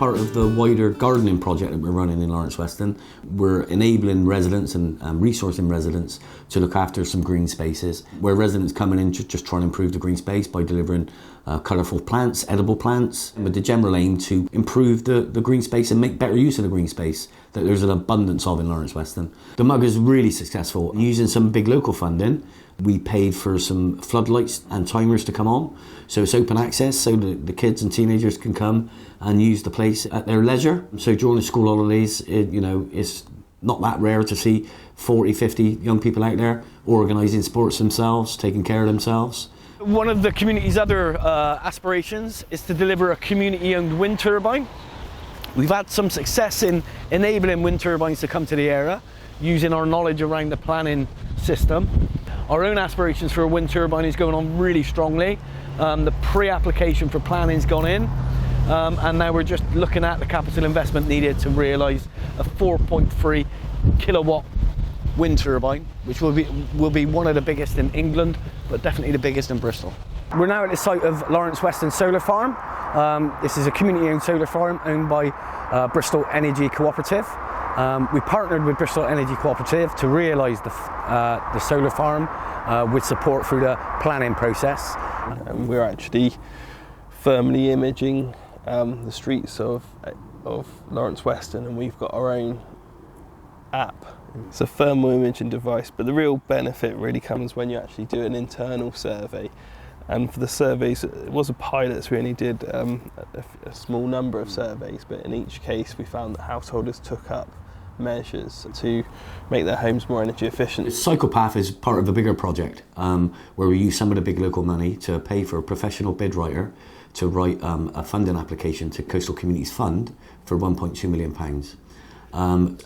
part of the wider gardening project that we're running in Lawrence Weston. We're enabling residents and resourcing residents to look after some green spaces, where residents coming in to just try and improve the green space by delivering colourful plants, edible plants, with the general aim to improve the green space and make better use of the green space that there's an abundance of in Lawrence Weston. The mug is really successful. Using some big local funding, we paid for some floodlights and timers to come on, so it's open access so that the kids and teenagers can come and use the place at their leisure. So during the school holidays, it's not that rare to see 40, 50 young people out there organising sports themselves, taking care of themselves. One of the community's other aspirations is to deliver a community-owned wind turbine. We've had some success in enabling wind turbines to come to the area using our knowledge around the planning system. Our own aspirations for a wind turbine is going on really strongly. The pre-application for planning's gone in, and now we're just looking at the capital investment needed to realise a 4.3 kilowatt wind turbine, which will be one of the biggest in England, but definitely the biggest in Bristol. We're now at the site of Lawrence Weston Solar Farm. This is a community-owned solar farm owned by Bristol Energy Cooperative. We partnered with Bristol Energy Cooperative to realise the solar farm with support through the planning process. We're actually firmly imaging the streets of Lawrence Weston, and we've got our own app. It's a thermal imaging device, but the real benefit really comes when you actually do an internal survey. And for the surveys, it was a pilot, so we only did a small number of surveys, but in each case we found that householders took up measures to make their homes more energy efficient. Cyclepath is part of a bigger project where we use some of the big local money to pay for a professional bid writer to write a funding application to Coastal Communities Fund for £1.2 million.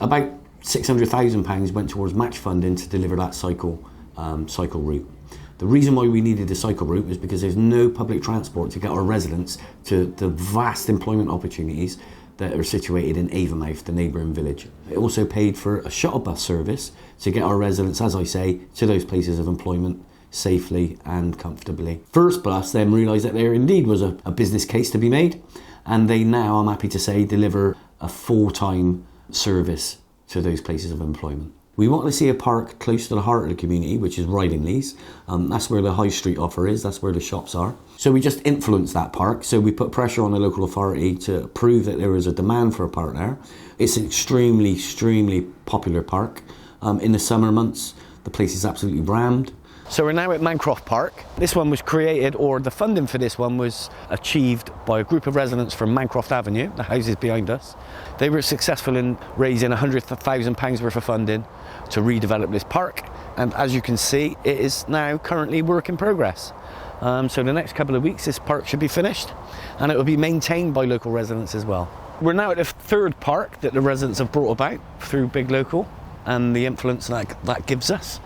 About £600,000 went towards match funding to deliver that cycle route. The reason why we needed the cycle route was because there's no public transport to get our residents to the vast employment opportunities that are situated in Avonmouth, the neighbouring village. It also paid for a shuttle bus service to get our residents, as I say, to those places of employment safely and comfortably. First Bus then realised that there indeed was a business case to be made, and they now, I'm happy to say, deliver a full-time service to those places of employment. We want to see a park close to the heart of the community, which is Ridingleys. That's where the high street offer is, that's where the shops are. So we just influenced that park, so we put pressure on the local authority to prove that there is a demand for a park there. It's an extremely popular park. In the summer months, the place is absolutely rammed. So we're now at Mancroft Park. This one was created, or the funding for this one was achieved by a group of residents from Mancroft Avenue, the houses behind us. They were successful in raising £100,000 worth of funding to redevelop this park, and as you can see, it is now currently work in progress. So the next couple of weeks this park should be finished, and it will be maintained by local residents as well. We're now at the third park that the residents have brought about through Big Local and the influence that gives us.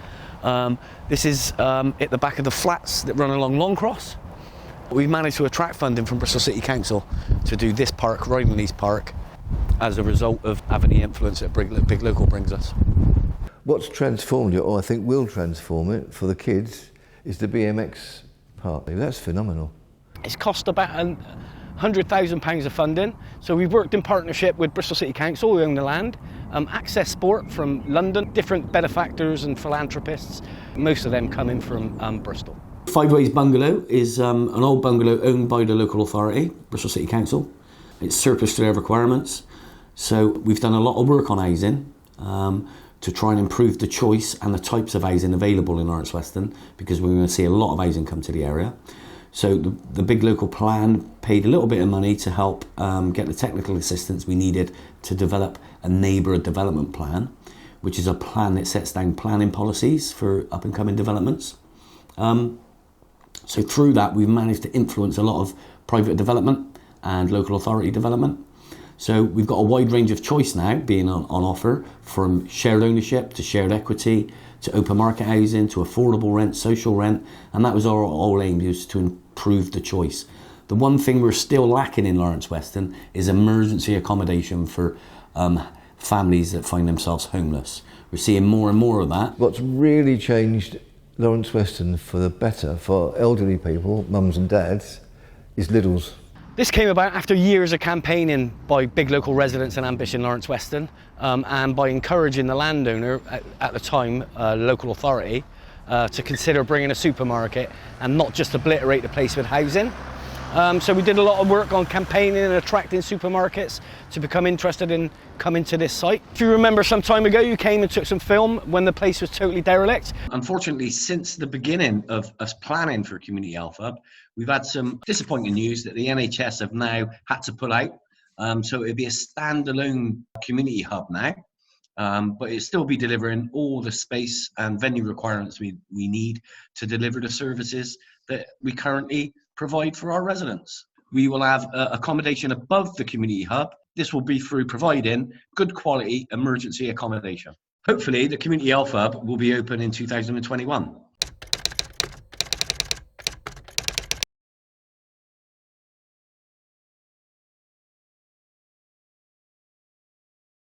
This is at the back of the flats that run along Longcross. We've managed to attract funding from Bristol City Council to do this park, Ridingleys Park, as a result of having the influence that Big Local brings us. What's transformed it, or I think will transform it for the kids, is the BMX park. That's phenomenal. It's cost about £100,000 of funding, so we've worked in partnership with Bristol City Council, who own the land, Access Sport from London, different benefactors and philanthropists, most of them coming from Bristol. Five Ways Bungalow is an old bungalow owned by the local authority, Bristol City Council. It's surplus to their requirements, so we've done a lot of work on housing to try and improve the choice and the types of housing available in Lawrence Weston, because we're going to see a lot of housing come to the area. So the Big Local plan paid a little bit of money to help get the technical assistance we needed to develop a neighbourhood development plan, which is a plan that sets down planning policies for up and coming developments. So through that, we've managed to influence a lot of private development and local authority development. So we've got a wide range of choice now being on offer, from shared ownership to shared equity to open market housing to affordable rent, social rent, and that was our whole aim, was to improve the choice. The one thing we're still lacking in Lawrence Weston is emergency accommodation for families that find themselves homeless. We're seeing more and more of that. What's really changed Lawrence Weston for the better for elderly people, mums and dads, is Lidl's. This came about after years of campaigning by big local residents and Ambition Lawrence Weston, and by encouraging the landowner at the time, local authority, to consider bringing a supermarket and not just obliterate the place with housing. So we did a lot of work on campaigning and attracting supermarkets to become interested in coming to this site. If you remember, some time ago you came and took some film when the place was totally derelict. Unfortunately, since the beginning of us planning for a community health hub, we've had some disappointing news that the NHS have now had to pull out. So it'll be a standalone community hub now, but it'll still be delivering all the space and venue requirements we need to deliver the services that we currently provide for our residents. We will have accommodation above the community hub. This will be through providing good quality emergency accommodation. Hopefully the community health hub will be open in 2021.